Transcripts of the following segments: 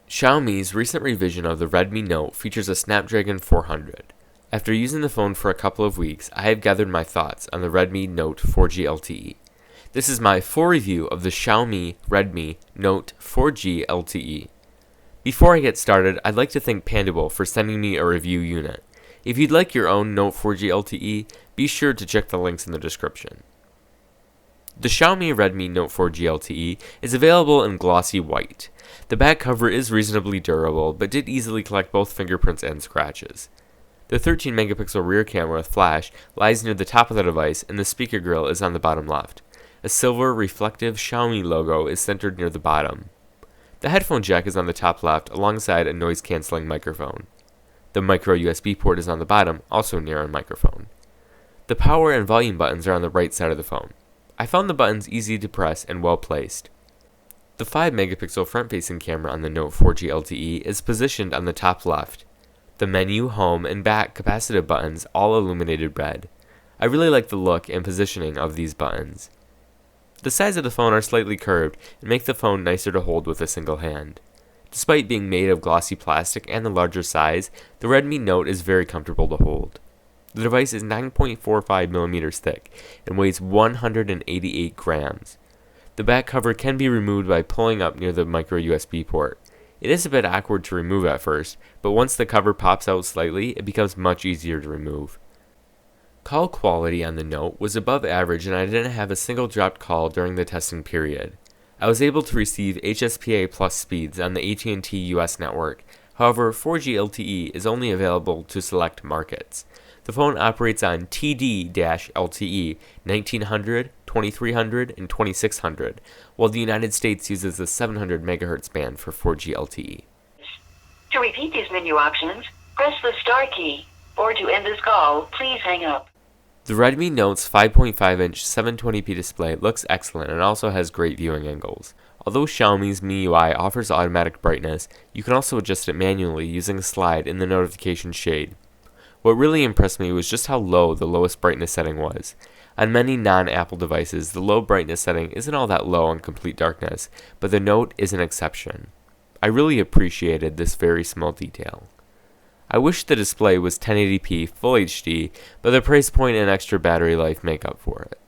Xiaomi's recent revision of the Redmi Note features a Snapdragon 400. After using the phone for a couple of weeks, I have gathered my thoughts on the Redmi Note 4G LTE. This is my full review of the Xiaomi Redmi Note 4G LTE. Before I get started, I'd like to thank Pandawill for sending me a review unit. If you'd like your own Note 4G LTE, be sure to check the links in the description. The Xiaomi Redmi Note 4G LTE is available in glossy white. The back cover is reasonably durable, but did easily collect both fingerprints and scratches. The 13-megapixel rear camera with flash lies near the top of the device, and the speaker grill is on the bottom left. A silver reflective Xiaomi logo is centered near the bottom. The headphone jack is on the top left alongside a noise-canceling microphone. The micro USB port is on the bottom, also near a microphone. The power and volume buttons are on the right side of the phone. I found the buttons easy to press and well placed. The 5-megapixel front-facing camera on the Note 4G LTE is positioned on the top left. The menu, home, and back capacitive buttons all illuminated red. I really like the look and positioning of these buttons. The sides of the phone are slightly curved and make the phone nicer to hold with a single hand. Despite being made of glossy plastic and the larger size, the Redmi Note is very comfortable to hold. The device is 9.45 millimeters thick and weighs 188 grams. The back cover can be removed by pulling up near the micro USB port. It is a bit awkward to remove at first, but once the cover pops out slightly, it becomes much easier to remove. Call quality on the Note was above average, and I didn't have a single dropped call during the testing period. I was able to receive HSPA Plus speeds on the AT&T US network. However, 4G LTE is only available to select markets. The phone operates on TD-LTE 1900, 2300, and 2600, while the United States uses the 700 MHz band for 4G LTE. To repeat these menu options, press the star key, or to end this call, please hang up. The Redmi Note's 5.5-inch 720p display looks excellent and also has great viewing angles. Although Xiaomi's MIUI offers automatic brightness, you can also adjust it manually using a slide in the notification shade. What really impressed me was just how low the lowest brightness setting was. On many non-Apple devices, the low brightness setting isn't all that low on complete darkness, but the Note is an exception. I really appreciated this very small detail. I wish the display was 1080p Full HD, but the price point and extra battery life make up for it.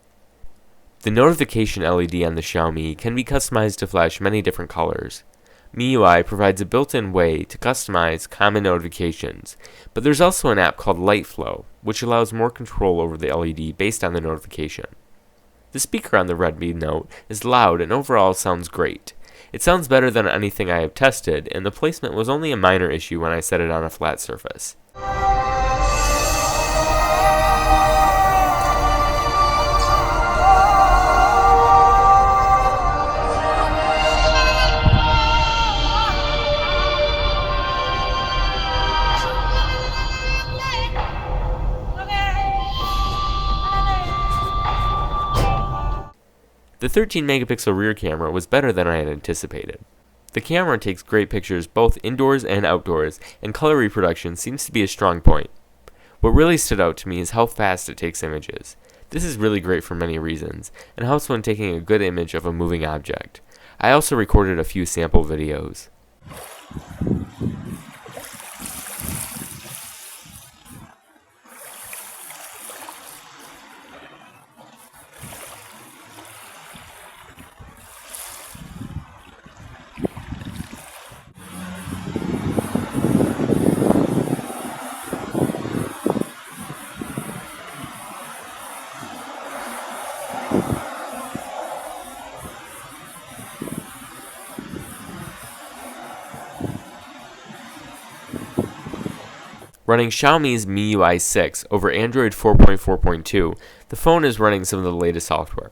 The notification LED on the Xiaomi can be customized to flash many different colors. MIUI provides a built-in way to customize common notifications, but there's also an app called LightFlow, which allows more control over the LED based on the notification. The speaker on the Redmi Note is loud and overall sounds great. It sounds better than anything I have tested, and the placement was only a minor issue when I set it on a flat surface. The 13-megapixel rear camera was better than I had anticipated. The camera takes great pictures both indoors and outdoors, and color reproduction seems to be a strong point. What really stood out to me is how fast it takes images. This is really great for many reasons, and helps when taking a good image of a moving object. I also recorded a few sample videos. Running Xiaomi's MIUI 6 over Android 4.4.2, the phone is running some of the latest software.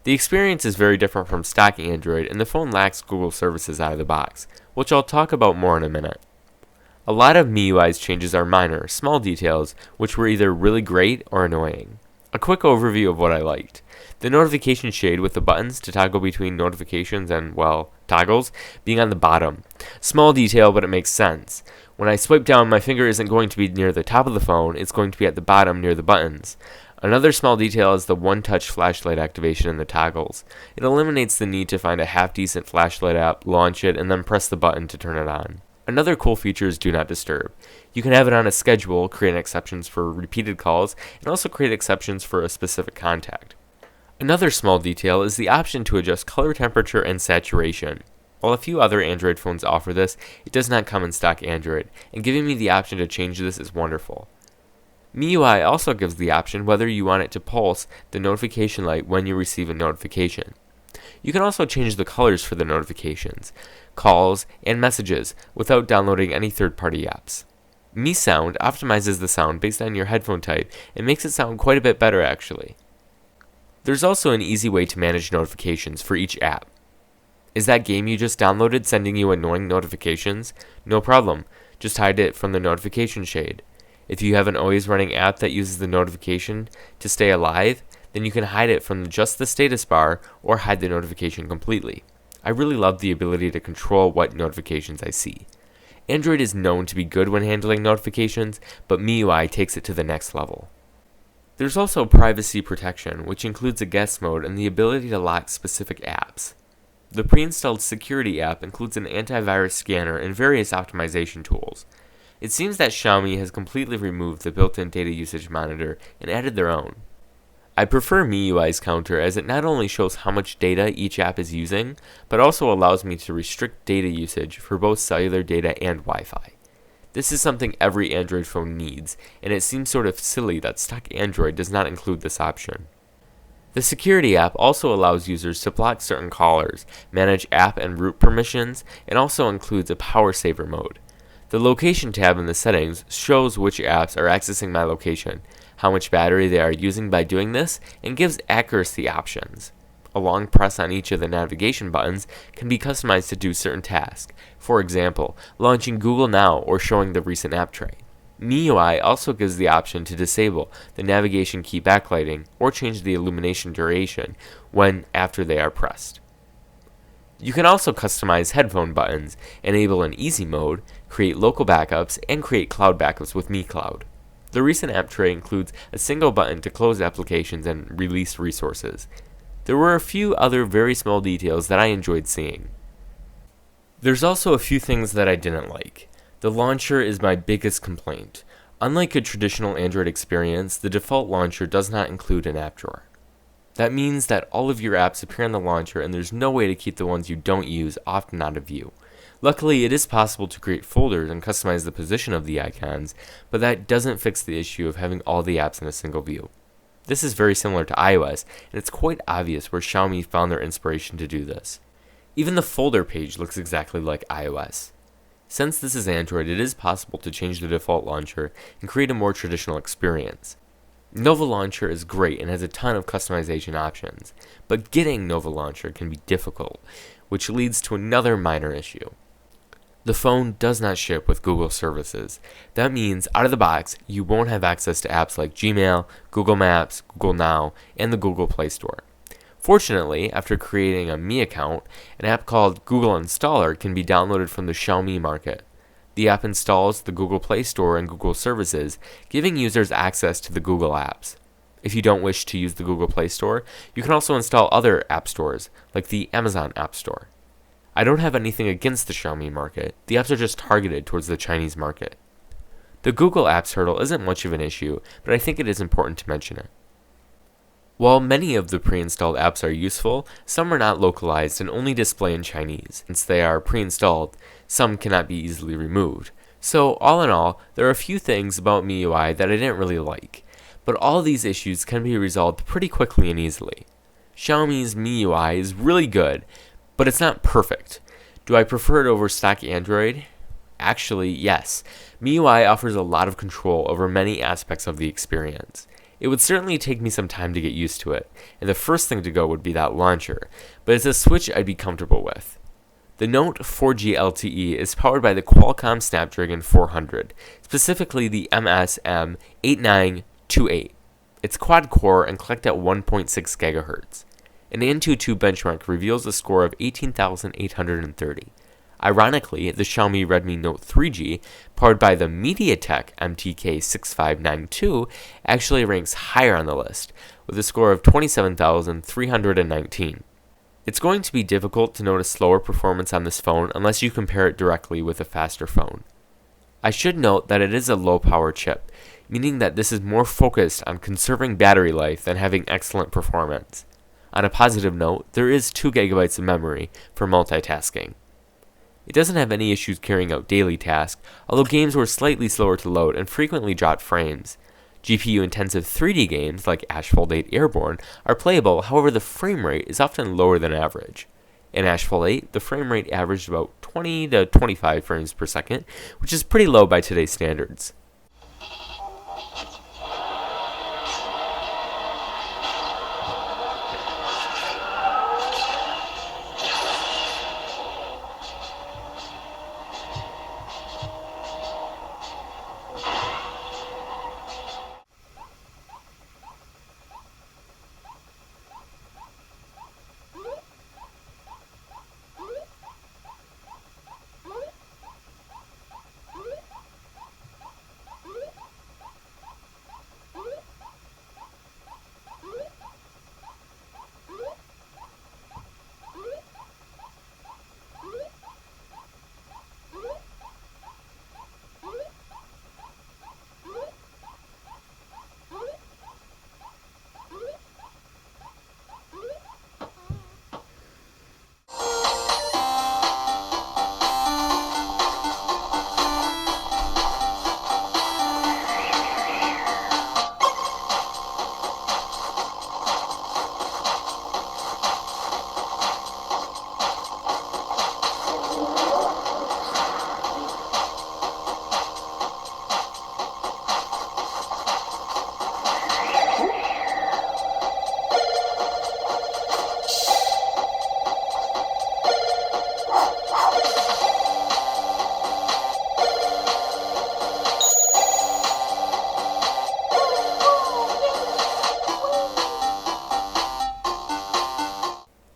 The experience is very different from stock Android, and the phone lacks Google services out of the box, which I'll talk about more in a minute. A lot of MIUI's changes are minor, small details, which were either really great or annoying. A quick overview of what I liked. The notification shade with the buttons to toggle between notifications and, well, toggles, being on the bottom. Small detail, but it makes sense. When I swipe down, my finger isn't going to be near the top of the phone, it's going to be at the bottom near the buttons. Another small detail is the one-touch flashlight activation in the toggles. It eliminates the need to find a half-decent flashlight app, launch it, and then press the button to turn it on. Another cool feature is Do Not Disturb. You can have it on a schedule, create exceptions for repeated calls, and also create exceptions for a specific contact. Another small detail is the option to adjust color temperature and saturation. While a few other Android phones offer this, it does not come in stock Android, and giving me the option to change this is wonderful. MIUI also gives the option whether you want it to pulse the notification light when you receive a notification. You can also change the colors for the notifications, calls, and messages without downloading any third-party apps. Mi Sound optimizes the sound based on your headphone type and makes it sound quite a bit better actually. There's also an easy way to manage notifications for each app. Is that game you just downloaded sending you annoying notifications? No problem, just hide it from the notification shade. If you have an always running app that uses the notification to stay alive, then you can hide it from just the status bar or hide the notification completely. I really love the ability to control what notifications I see. Android is known to be good when handling notifications, but MIUI takes it to the next level. There's also privacy protection, which includes a guest mode and the ability to lock specific apps. The pre-installed security app includes an antivirus scanner and various optimization tools. It seems that Xiaomi has completely removed the built-in data usage monitor and added their own. I prefer MIUI's counter as it not only shows how much data each app is using, but also allows me to restrict data usage for both cellular data and Wi-Fi. This is something every Android phone needs, and it seems sort of silly that stock Android does not include this option. The security app also allows users to block certain callers, manage app and root permissions, and also includes a power saver mode. The location tab in the settings shows which apps are accessing my location, how much battery they are using by doing this, and gives accuracy options. A long press on each of the navigation buttons can be customized to do certain tasks, for example, launching Google Now or showing the recent app tray. MIUI also gives the option to disable the navigation key backlighting or change the illumination duration when after they are pressed. You can also customize headphone buttons, enable an easy mode, create local backups, and create cloud backups with Mi Cloud. The recent app tray includes a single button to close applications and release resources. There were a few other very small details that I enjoyed seeing. There's also a few things that I didn't like. The launcher is my biggest complaint. Unlike a traditional Android experience, the default launcher does not include an app drawer. That means that all of your apps appear on the launcher and there's no way to keep the ones you don't use often out of view. Luckily, it is possible to create folders and customize the position of the icons, but that doesn't fix the issue of having all the apps in a single view. This is very similar to iOS, and it's quite obvious where Xiaomi found their inspiration to do this. Even the folder page looks exactly like iOS. Since this is Android, it is possible to change the default launcher and create a more traditional experience. Nova Launcher is great and has a ton of customization options, but getting Nova Launcher can be difficult, which leads to another minor issue. The phone does not ship with Google services. That means, out of the box, you won't have access to apps like Gmail, Google Maps, Google Now, and the Google Play Store. Fortunately, after creating a Mi account, an app called Google Installer can be downloaded from the Xiaomi market. The app installs the Google Play Store and Google services, giving users access to the Google apps. If you don't wish to use the Google Play Store, you can also install other app stores, like the Amazon App Store. I don't have anything against the Xiaomi market, the apps are just targeted towards the Chinese market. The Google Apps hurdle isn't much of an issue, but I think it is important to mention it. While many of the pre-installed apps are useful, some are not localized and only display in Chinese. Since they are pre-installed, some cannot be easily removed. So, all in all, there are a few things about MIUI that I didn't really like, but all these issues can be resolved pretty quickly and easily. Xiaomi's MIUI is really good, but it's not perfect. Do I prefer it over stock Android? Actually, yes. MIUI offers a lot of control over many aspects of the experience. It would certainly take me some time to get used to it, and the first thing to go would be that launcher, but it's a switch I'd be comfortable with. The Note 4G LTE is powered by the Qualcomm Snapdragon 400, specifically the MSM8928. It's quad-core and clocked at 1.6 GHz. An Antutu benchmark reveals a score of 18,830. Ironically, the Xiaomi Redmi Note 3G, powered by the MediaTek MTK6592, actually ranks higher on the list, with a score of 27,319. It's going to be difficult to notice slower performance on this phone unless you compare it directly with a faster phone. I should note that it is a low-power chip, meaning that this is more focused on conserving battery life than having excellent performance. On a positive note, there is 2 GB of memory for multitasking. It doesn't have any issues carrying out daily tasks, although games were slightly slower to load and frequently dropped frames. GPU-intensive 3D games like Asphalt 8 Airborne are playable, however the frame rate is often lower than average. In Asphalt 8, the frame rate averaged about 20 to 25 frames per second, which is pretty low by today's standards.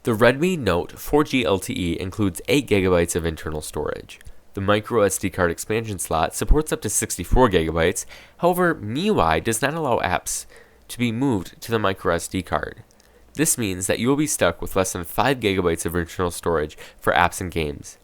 The Redmi Note 4G LTE includes 8 GB of internal storage. The micro SD card expansion slot supports up to 64 GB, however, MIUI does not allow apps to be moved to the micro SD card. This means that you will be stuck with less than 5 GB of internal storage for apps and games.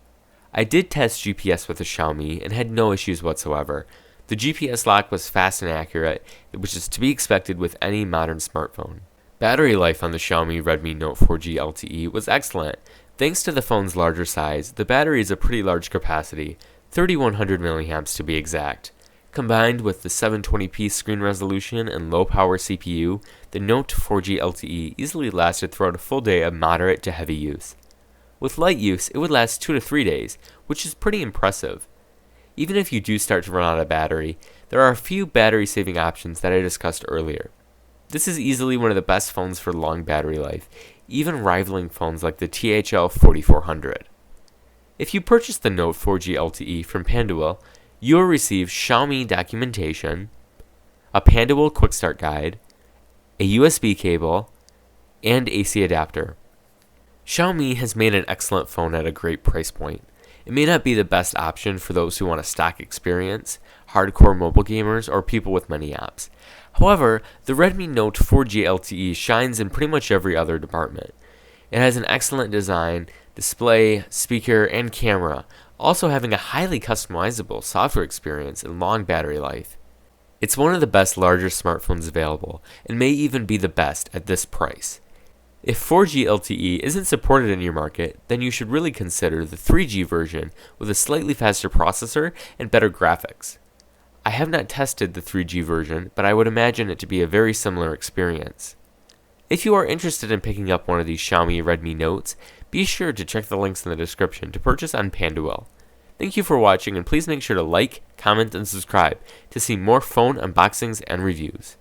I did test GPS with the Xiaomi and had no issues whatsoever. The GPS lock was fast and accurate, which is to be expected with any modern smartphone. Battery life on the Xiaomi Redmi Note 4G LTE was excellent. Thanks to the phone's larger size, the battery is a pretty large capacity, 3100 mAh to be exact. Combined with the 720p screen resolution and low-power CPU, the Note 4G LTE easily lasted throughout a full day of moderate to heavy use. With light use, it would last 2 to 3 days, which is pretty impressive. Even if you do start to run out of battery, there are a few battery-saving options that I discussed earlier. This is easily one of the best phones for long battery life, even rivaling phones like the THL 4400. If you purchase the Note 4G LTE from Pandawill, you will receive Xiaomi documentation, a Pandawill Quick Start Guide, a USB cable, and AC adapter. Xiaomi has made an excellent phone at a great price point. It may not be the best option for those who want a stock experience, hardcore mobile gamers, or people with many apps. However, the Redmi Note 4G LTE shines in pretty much every other department. It has an excellent design, display, speaker, and camera, also having a highly customizable software experience and long battery life. It's one of the best larger smartphones available, and may even be the best at this price. If 4G LTE isn't supported in your market, then you should really consider the 3G version with a slightly faster processor and better graphics. I have not tested the 3G version, but I would imagine it to be a very similar experience. If you are interested in picking up one of these Xiaomi Redmi Notes, be sure to check the links in the description to purchase on Pandawill. Thank you for watching, and please make sure to like, comment, and subscribe to see more phone unboxings and reviews.